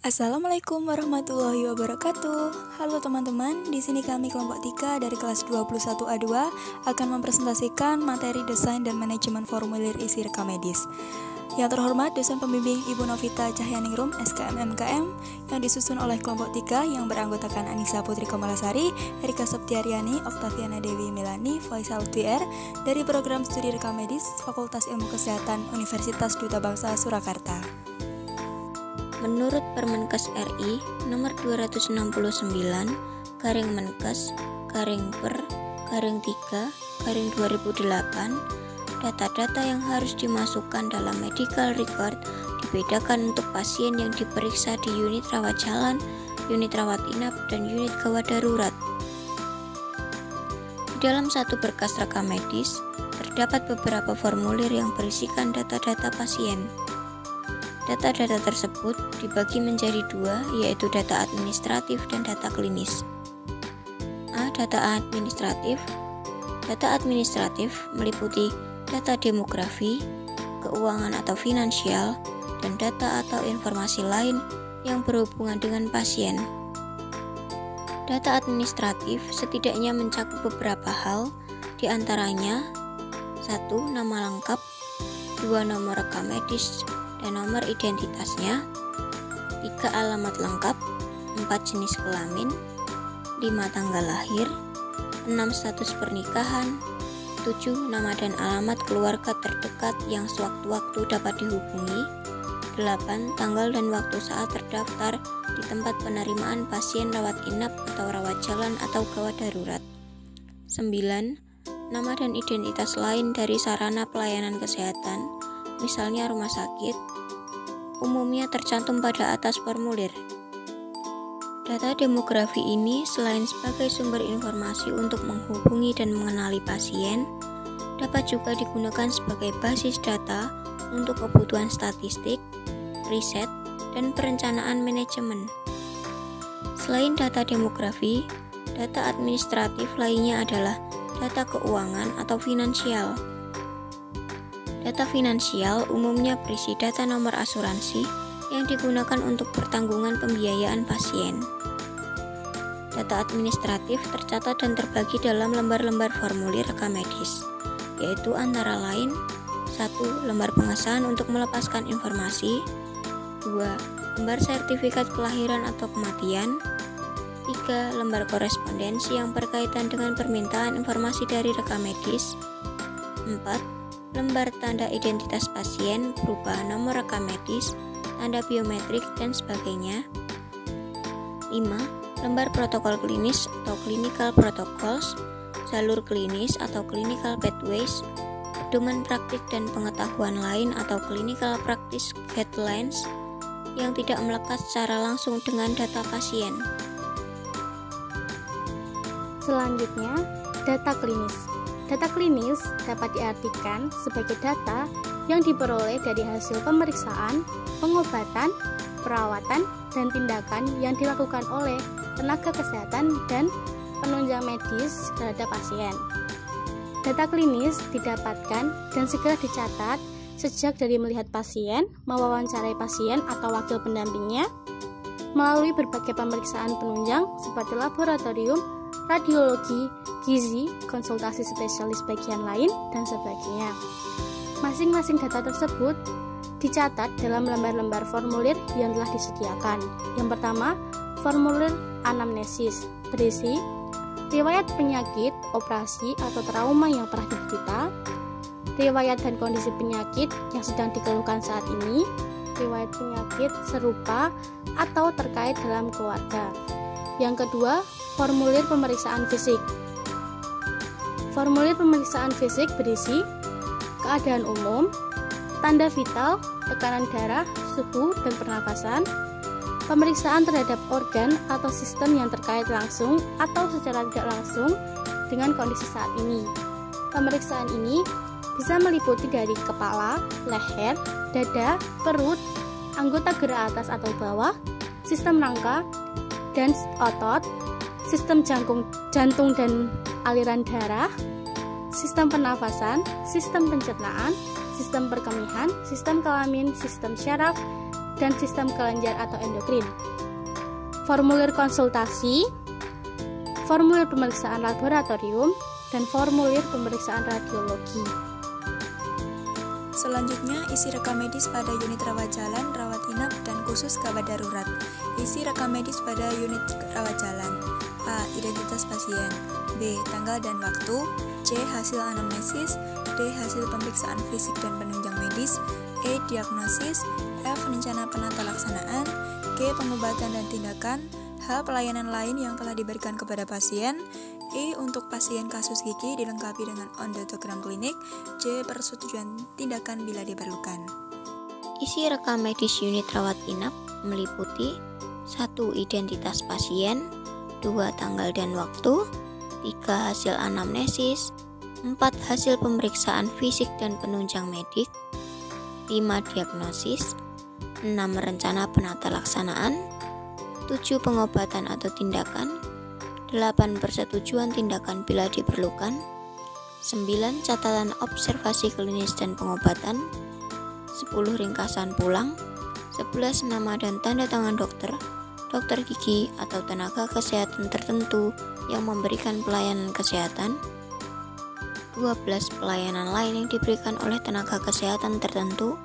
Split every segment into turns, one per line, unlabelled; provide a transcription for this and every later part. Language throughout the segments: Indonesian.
Assalamualaikum warahmatullahi wabarakatuh. Halo teman-teman, di sini kami kelompok 3 dari kelas 21A2 akan mempresentasikan materi desain dan manajemen formulir isi rekam medis. Yang terhormat dosen pembimbing Ibu Novita Cahyaningrum SKM MKM yang disusun oleh kelompok 3 yang beranggotakan Anissa Putri Komalasari, Erika Septiariani, Oktaviana Dewi Milani, Faisal Lutfi dari program studi rekam medis Fakultas Ilmu Kesehatan Universitas Duta Bangsa Surakarta.
Menurut Permenkes RI nomor 269/per/3/2008, data-data yang harus dimasukkan dalam medical record dibedakan untuk pasien yang diperiksa di unit rawat jalan, unit rawat inap, dan unit gawat darurat. Di dalam satu berkas rekam medis, terdapat beberapa formulir yang berisikan data-data pasien. Data-data tersebut dibagi menjadi dua, yaitu data administratif dan data klinis. Data administratif. Data administratif meliputi data demografi, keuangan atau finansial, dan data atau informasi lain yang berhubungan dengan pasien. Data administratif setidaknya mencakup beberapa hal, di antaranya 1. Nama lengkap, 2. Nomor rekam medis dan nomor identitasnya, 3. Alamat lengkap, 4. Jenis kelamin, 5. Tanggal lahir, 6. Status pernikahan, 7. Nama dan alamat keluarga terdekat yang sewaktu-waktu dapat dihubungi, 8. Tanggal dan waktu saat terdaftar di tempat penerimaan pasien rawat inap atau rawat jalan atau gawat darurat, 9. Nama dan identitas lain dari sarana pelayanan kesehatan, misalnya rumah sakit, umumnya tercantum pada atas formulir. Data demografi ini selain sebagai sumber informasi untuk menghubungi dan mengenali pasien, dapat juga digunakan sebagai basis data untuk kebutuhan statistik, riset, dan perencanaan manajemen. Selain data demografi, data administratif lainnya adalah data keuangan atau finansial. Data finansial umumnya berisi data nomor asuransi yang digunakan untuk pertanggungan pembiayaan pasien. Data administratif tercatat dan terbagi dalam lembar-lembar formulir rekam medis, yaitu antara lain 1. Lembar pengesahan untuk melepaskan informasi, 2. Lembar sertifikat kelahiran atau kematian, 3. Lembar korespondensi yang berkaitan dengan permintaan informasi dari rekam medis, 4. Lembar tanda identitas pasien berupa nomor rekam medis, tanda biometrik, dan sebagainya. 5. Lembar protokol klinis atau clinical protocols, jalur klinis atau clinical pathways, pedoman praktik dan pengetahuan lain atau clinical practice guidelines yang tidak melekat secara langsung dengan data pasien.
Selanjutnya, data klinis. Data klinis dapat diartikan sebagai data yang diperoleh dari hasil pemeriksaan, pengobatan, perawatan, dan tindakan yang dilakukan oleh tenaga kesehatan dan penunjang medis terhadap pasien. Data klinis didapatkan dan segera dicatat sejak dari melihat pasien, mewawancarai pasien atau wakil pendampingnya, melalui berbagai pemeriksaan penunjang seperti laboratorium, radiologi, gizi, konsultasi spesialis bagian lain, dan sebagainya. Masing-masing data tersebut dicatat dalam lembar-lembar formulir yang telah disediakan. Yang pertama, formulir anamnesis berisi riwayat penyakit, operasi, atau trauma yang pernah diderita, riwayat dan kondisi penyakit yang sedang dikeluhkan saat ini, riwayat penyakit serupa atau terkait dalam keluarga. Yang kedua, formulir pemeriksaan fisik. Formulir pemeriksaan fisik berisi keadaan umum, tanda vital, tekanan darah, suhu, dan pernapasan, pemeriksaan terhadap organ atau sistem yang terkait langsung atau secara tidak langsung dengan kondisi saat ini. Pemeriksaan ini bisa meliputi dari kepala, leher, dada, perut, anggota gerak atas atau bawah, sistem rangka dan otot, sistem jantung dan aliran darah, sistem pernafasan, sistem pencernaan, sistem perkemihan, sistem kelamin, sistem syaraf, dan sistem kelenjar atau endokrin. Formulir konsultasi, formulir pemeriksaan laboratorium, dan formulir pemeriksaan radiologi.
Selanjutnya, isi rekam medis pada unit rawat jalan, rawat inap, dan khusus gawat darurat. Isi rekam medis pada unit rawat jalan. A. Identitas pasien. B. Tanggal dan waktu. C. Hasil anamnesis. D. Hasil pemeriksaan fisik dan penunjang medis. E. Diagnosis. F. Rencana penata laksanaan. G. Pengobatan dan tindakan. H. Pelayanan lain yang telah diberikan kepada pasien. E. Untuk pasien kasus gigi dilengkapi dengan odontogram klinik. J. Persetujuan tindakan bila diperlukan.
Isi rekam medis unit rawat inap meliputi 1. Identitas pasien, 2. Tanggal dan waktu, 3. Hasil anamnesis, 4. Hasil pemeriksaan fisik dan penunjang medik, 5. Diagnosis, 6. Rencana penata laksanaan, 7. Pengobatan atau tindakan, 8. Persetujuan tindakan bila diperlukan, 9. Catatan observasi klinis dan pengobatan, 10. Ringkasan pulang, 11. Nama dan tanda tangan dokter gigi atau tenaga kesehatan tertentu yang memberikan pelayanan kesehatan, 12. Pelayanan lain yang diberikan oleh tenaga kesehatan tertentu,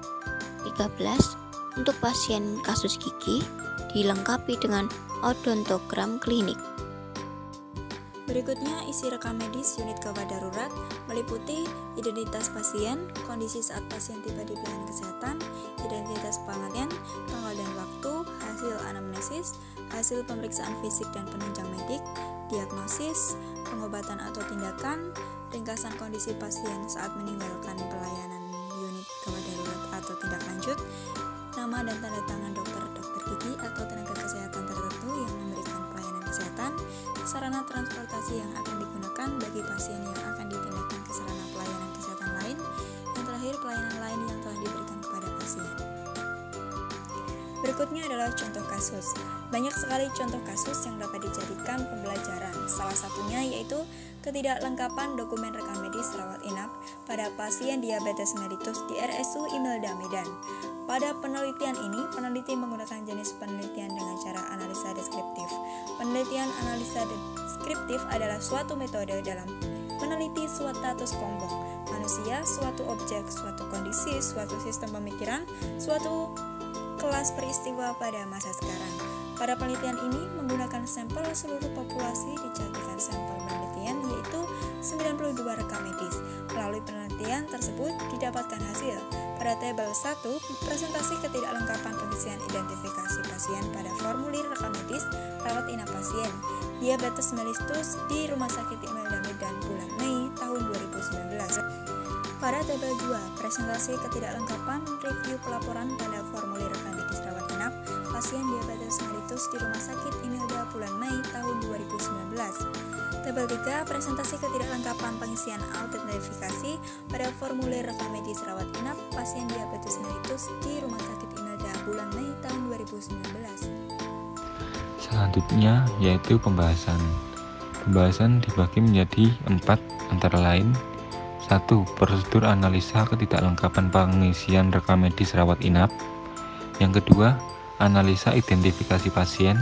13. Untuk pasien kasus gigi dilengkapi dengan odontogram klinik.
Berikutnya, isi rekam medis unit gawat darurat meliputi identitas pasien, kondisi saat pasien tiba di pelayanan kesehatan, identitas pasien, tanggal dan waktu, hasil anamnesis, hasil pemeriksaan fisik dan penunjang medik, diagnosis, pengobatan atau tindakan, ringkasan kondisi pasien saat meninggalkan pelayanan unit gawat darurat atau tindak lanjut, nama dan tanda tangan dokter gigi atau tenaga kesehatan tertentu yang memberikan pelayanan kesehatan, sarana transportasi yang akan digunakan bagi pasien yang akan dipindahkan ke sarana pelayanan kesehatan lain, yang terakhir pelayanan lain yang telah diberikan kepada pasien. Berikutnya adalah contoh kasus. Banyak sekali contoh kasus yang dapat dijadikan pembelajaran. Salah satunya yaitu ketidaklengkapan dokumen rekam medis rawat inap pada pasien diabetes mellitus di RSU Imelda Medan. Pada penelitian ini, peneliti menggunakan jenis penelitian dengan cara analisa deskriptif. Penelitian analisa deskriptif adalah suatu metode dalam meneliti suatu status kelompok manusia, suatu objek, suatu kondisi, suatu sistem pemikiran, suatu kelas peristiwa pada masa sekarang. Pada penelitian ini menggunakan sampel seluruh populasi dijadikan sampel penelitian yaitu 92 rekam medis. Melalui penelitian tersebut didapatkan hasil. Pada tabel 1, presentasi ketidaklengkapan pengisian identifikasi pasien pada formulir rekam medis rawat inap pasien diabetes mellitus di Rumah Sakit Imelda Medan bulan Mei tahun 2019. Pada tabel 2, presentasi ketidaklengkapan review pelaporan pada formulir rekam medis rawat inap pasien diabetes mellitus di Rumah Sakit Imelda bulan Mei tahun 2019. Tabel 3, presentasi ketidaklengkapan pengisian autentifikasi pada formulir rekam medis rawat inap pasien diabetes mellitus di Rumah Sakit Imelda bulan Mei tahun 2019.
Selanjutnya yaitu pembahasan. Pembahasan dibagi menjadi 4 antara lain 1. Prosedur analisa ketidaklengkapan pengisian rekam medis rawat inap. Yang kedua, analisa identifikasi pasien.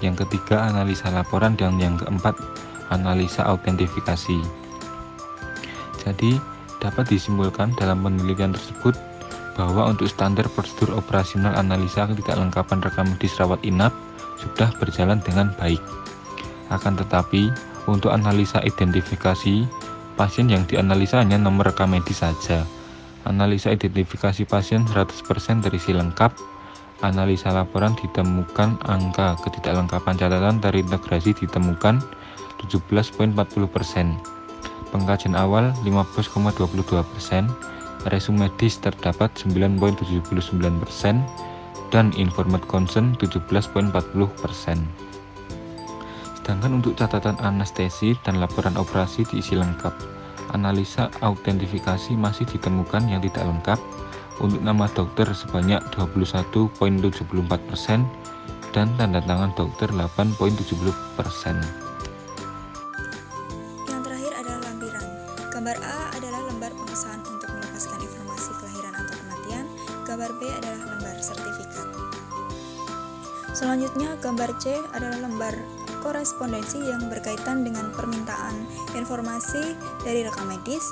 Yang ketiga, analisa laporan. Dan yang keempat, analisa autentifikasi. Jadi, dapat disimpulkan dalam penelitian tersebut bahwa untuk standar prosedur operasional analisa ketidaklengkapan rekam medis rawat inap sudah berjalan dengan baik. Akan tetapi, untuk analisa identifikasi pasien yang dianalisa hanya nomor rekam medis saja. Analisa identifikasi pasien 100% terisi lengkap. Analisa laporan ditemukan angka ketidaklengkapan catatan terintegrasi ditemukan 17,40%. Pengkajian awal 15,22%. Resum medis terdapat 9,79% dan informed consent 17,40%. Sedangkan untuk catatan anestesi dan laporan operasi diisi lengkap. Analisa autentifikasi masih ditemukan yang tidak lengkap. Untuk nama dokter sebanyak 21,74% dan tanda tangan dokter 8,70%.
Yang terakhir adalah lampiran. Gambar A adalah lembar pengesahan untuk melepaskan informasi kelahiran atau kematian. Gambar B adalah lembar sertifikat. Selanjutnya, gambar C adalah lembar korespondensi yang berkaitan dengan permintaan informasi dari rekam medis.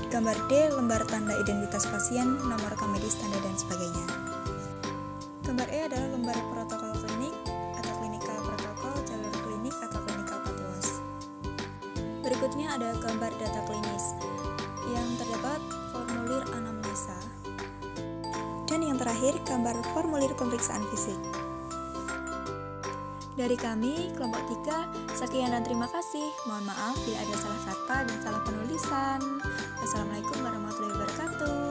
Gambar D, lembar tanda identitas pasien, nomor rekam medis, tanda, dan sebagainya. Gambar E adalah lembar protokol klinik atau clinical protokol, jalur klinik atau clinical pathways. Berikutnya ada gambar data klinis yang terdapat formulir anamnesa. Dan yang terakhir, gambar formulir pemeriksaan fisik. Dari kami, kelompok 3, sekian dan terima kasih. Mohon maaf bila ada salah kata dan salah penulisan. Wassalamualaikum warahmatullahi wabarakatuh.